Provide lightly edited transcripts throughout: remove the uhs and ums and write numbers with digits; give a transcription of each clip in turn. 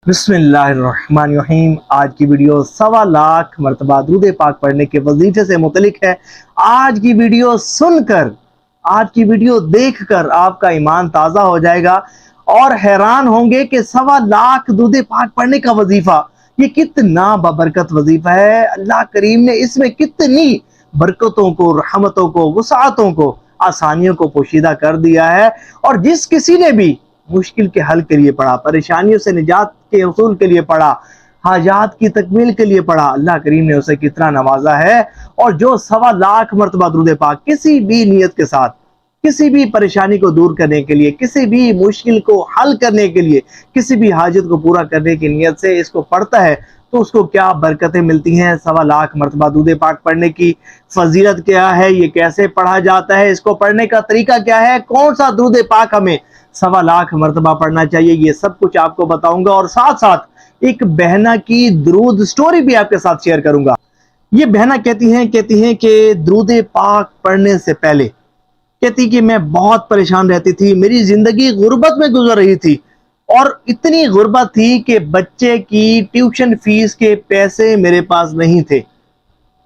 बिस्मिल्लाहिर्रहमानिर्रहीम। आज की वीडियो 1.25 मरतबा दुरूद पाक पढ़ने के वजीफे से मुतलिक है। आज की वीडियो सुनकर, आज की वीडियो देखकर आपका ईमान ताज़ा हो जाएगा और हैरान होंगे कि 1.25 दुरूद पाक पढ़ने का वजीफा ये कितना बबरकत वजीफा है। अल्लाह करीम ने इसमें कितनी बरकतों को, रहमतों को, वसाअतों को, आसानियों को पोशीदा कर दिया है। और जिस किसी ने भी मुश्किल के हल के लिए पढ़ा, परेशानियों से निजात के उसूल के लिए पढ़ा, हाजात की तकमील के लिए पढ़ा, अल्लाह करीम ने उसे कितना नवाजा है। और जो 1.25 मरतबा दुरूद पाक किसी भी नीयत के साथ, किसी भी परेशानी को दूर करने के लिए, किसी भी मुश्किल को हल करने के लिए, किसी भी हाजत को पूरा करने की नीयत से इसको पढ़ता है तो उसको क्या बरकतें मिलती हैं। 1.25 मरतबा दुरूद पाक पढ़ने की फजीलत क्या है, ये कैसे पढ़ा जाता है, इसको पढ़ने का तरीका क्या है, कौन सा दुरूद पाक हमें 1.25 मरतबा पढ़ना चाहिए, ये सब कुछ आपको बताऊंगा। और साथ साथ एक बहना की दुरूद स्टोरी भी आपके साथ शेयर करूंगा। ये बहना कहती हैं कि दुरूद पाक पढ़ने से पहले कहती कि मैं बहुत परेशान रहती थी, मेरी जिंदगी गुर्बत में गुजर रही थी और इतनी गुर्बत थी कि बच्चे की ट्यूशन फीस के पैसे मेरे पास नहीं थे,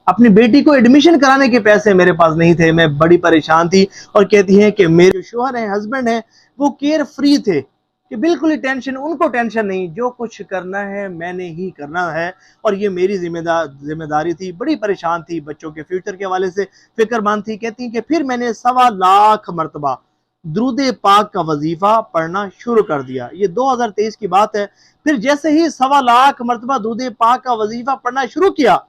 अपनी बेटी को एडमिशन कराने के पैसे मेरे पास नहीं थे, मैं बड़ी परेशान थी। और कहती हैं कि मेरे जो शोहर हैं, हस्बैंड हैं, वो केयर फ्री थे कि बिल्कुल ही टेंशन, उनको टेंशन नहीं, जो कुछ करना है मैंने ही करना है और ये मेरी जिम्मेदारी थी। बड़ी परेशान थी, बच्चों के फ्यूचर के हवाले से फिक्रमंद थी। कहती हैं कि फिर मैंने 1.25 मरतबा दुरूद पाक का वजीफा पढ़ना शुरू कर दिया। ये 2023 की बात है। फिर जैसे ही 1.25 मरतबा दुरूद पाक का वजीफा पढ़ना शुरू किया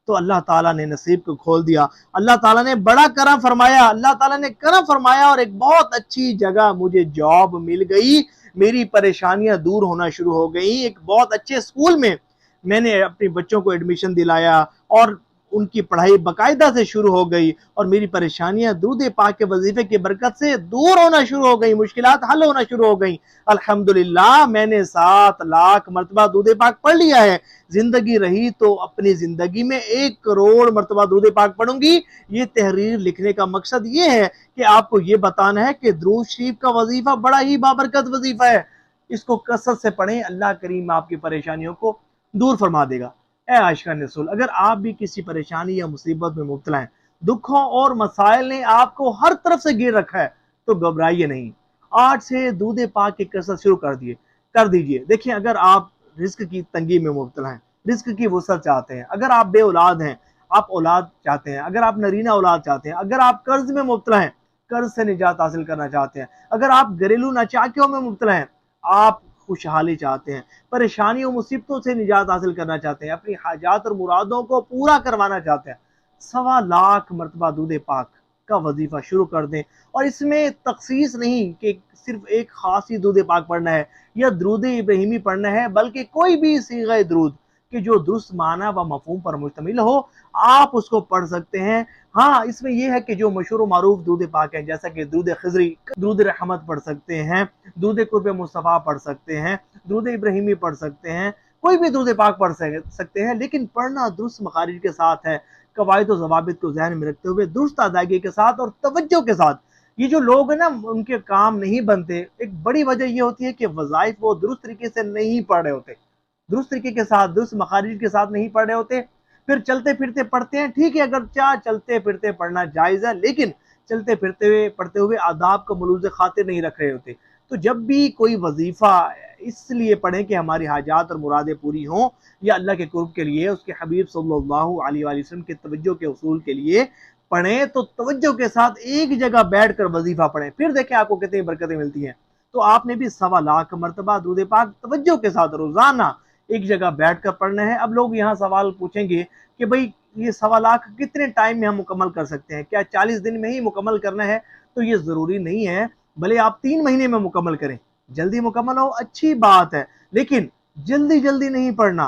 तो अल्लाह ताला ने नसीब को खोल दिया, अल्लाह ताला ने बड़ा करम फरमाया, अल्लाह ताला ने करम फरमाया और एक बहुत अच्छी जगह मुझे जॉब मिल गई। मेरी परेशानियां दूर होना शुरू हो गई। एक बहुत अच्छे स्कूल में मैंने अपने बच्चों को एडमिशन दिलाया और उनकी पढ़ाई बाकायदा से शुरू हो गई और मेरी परेशानियां दुरूद पाक के वजीफे की बरकत से दूर होना शुरू हो गई, मुश्किलात हल होना शुरू हो गई। अल्हम्दुलिल्लाह मैंने 7 लाख मरतबा दुरूद पाक पढ़ लिया है। जिंदगी रही तो अपनी जिंदगी में 1 करोड़ मरतबा दुरूद पाक पढ़ूंगी। ये तहरीर लिखने का मकसद ये है कि आपको ये बताना है कि दुरूद शरीफ का वजीफा बड़ा ही बाबरकत वजीफा है। इसको कसरत से पढ़ें, अल्लाह करीम आपकी परेशानियों को दूर फरमा देगा। ए आशिकान रसूल, अगर आप भी किसी परेशानी या मुसीबत में मुब्तला हैं, दुखों और मसाइल ने आपको हर तरफ से घेर रखा है, तो घबराइए नहीं। आज से दुरूद पाक की कसरत शुरू कर दीजिए। देखिए, अगर आप रिस्क की तंगी में मुब्तला हैं, रिस्क की वसअत चाहते हैं, अगर आप बे औलाद हैं, आप औलाद चाहते हैं, अगर आप नरीना औलाद चाहते हैं, अगर आप कर्ज में मुब्तला हैं, कर्ज से निजात हासिल करना चाहते हैं, अगर आप घरेलू नाचाकियों में मुब्तला हैं, आप खुशहाली चाहते हैं, परेशानियों मुसीबतों से निजात हासिल करना चाहते हैं, अपनी हाजात और मुरादों को पूरा करवाना चाहते हैं, 1.25 मरतबा दुरूद पाक का वजीफा शुरू कर दें। और इसमें तखसीस नहीं कि सिर्फ एक खास ही दुरूद पाक पढ़ना है या दुरूद इब्राहिमी पढ़ना है, बल्कि कोई भी सीग़े दुरूद कि जो दुरुस्त माना व मफ़हूम पर मुश्तमिल हो, आप उसको पढ़ सकते हैं। हाँ, इसमें यह है कि जो मशहूर मारूफ दुरूद पाक है, जैसा कि दुरूद खिज़री, दुरूद रहमत पढ़ सकते हैं, दुरूद कुर्ब मुस्तफ़ा पढ़ सकते हैं, दुरूद इब्राहिमी पढ़ सकते हैं, कोई भी दुरूद पाक पढ़ सकते हैं, लेकिन पढ़ना दुरुस्त मखारिज के साथ है, कवायद और ज़वाबित को ज़हन में रखते हुए, दुरुस्त अदायगी के साथ और तवज्जो के साथ। ये जो लोग हैं ना, उनके काम नहीं बनते, एक बड़ी वजह ये होती है कि वज़ाइफ वो दुरुस्त तरीके से नहीं पढ़ रहे होते, दुरुस्त तरीके के साथ, दुरुस्त मखारिज के साथ नहीं पढ़ रहे होते। फिर चलते फिरते पढ़ते हैं, ठीक है, अगर चाह चलते फिरते पढ़ना जायज़ है, लेकिन चलते फिरते हुए पढ़ते हुए आदाब को मलूज़ खातिर नहीं रख रहे होते। तो जब भी कोई वजीफ़ा इसलिए पढ़ें कि हमारी हाजात और मुरादें पूरी हों या अल्लाह के कुर्ब के लिए, उसके हबीब सल्लल्लाहु अलैहि वसल्लम के तवज्जो के उसूल के लिए पढ़ें, तो तवज्जो के साथ एक जगह बैठ कर वजीफ़ा पढ़ें, फिर देखें आपको कितनी बरकतें मिलती हैं। तो आपने भी 1.25 मरतबा दुरूद पाक तवज्जो के साथ रोज़ाना एक जगह बैठ कर पढ़ना है। अब लोग यहाँ सवाल पूछेंगे कि भाई ये 1.25 कितने टाइम में हम मुकम्मल कर सकते हैं, क्या 40 दिन में ही मुकम्मल करना है? तो ये ज़रूरी नहीं है, भले आप 3 महीने में मुकम्मल करें, जल्दी मुकम्मल हो अच्छी बात है, लेकिन जल्दी जल्दी नहीं पढ़ना,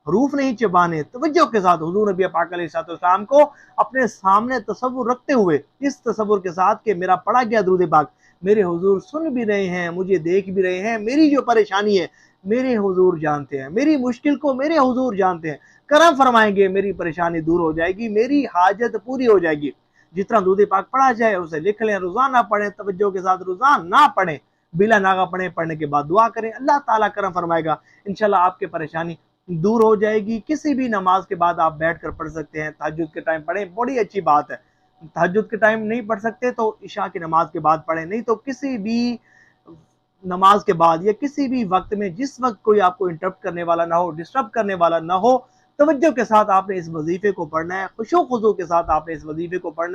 हरूफ नहीं चबाने, तवज्जो के साथ हुजूर नबी पाक अलैहिस्सलाम को अपने सामने तसव्वुर रखते हुए, इस तसव्वुर के साथ कि मेरा पढ़ा गया दुरूद पाक मेरे हुजूर सुन भी रहे हैं, मुझे देख भी रहे हैं, मेरी जो परेशानी है मेरे हुजूर जानते हैं, मेरी मुश्किल को मेरे हुजूर जानते हैं, करम फरमाएंगे, मेरी परेशानी दूर हो जाएगी, मेरी हाजत पूरी हो जाएगी। जितना दुरूद पाक पढ़ा जाए उसे लिख लें, रोजाना पढ़ें, तवज्जो के साथ रोजाना पढ़ें, बिला नागा पढ़ने के बाद दुआ करें, अल्लाह ताला करम फरमाएगा, इंशाल्लाह आपकी परेशानी दूर हो जाएगी। किसी भी नमाज के बाद आप बैठ कर पढ़ सकते हैं, तहज्जुद के टाइम पढ़ें, बड़ी अच्छी बात है। तहज्जुद के टाइम नहीं पढ़ सकते तो इशा की नमाज के बाद पढ़ें, नहीं तो किसी भी नमाज के बाद या किसी भी वक्त में, जिस वक्त कोई आपको इंटरप्ट करने वाला ना हो, डिस्टर्ब करने वाला ना हो, तवज्जो के साथ आपने इस वजीफे को पढ़ना है, खुशो खुजू के साथ आपने इस वजीफे को पढ़ना है।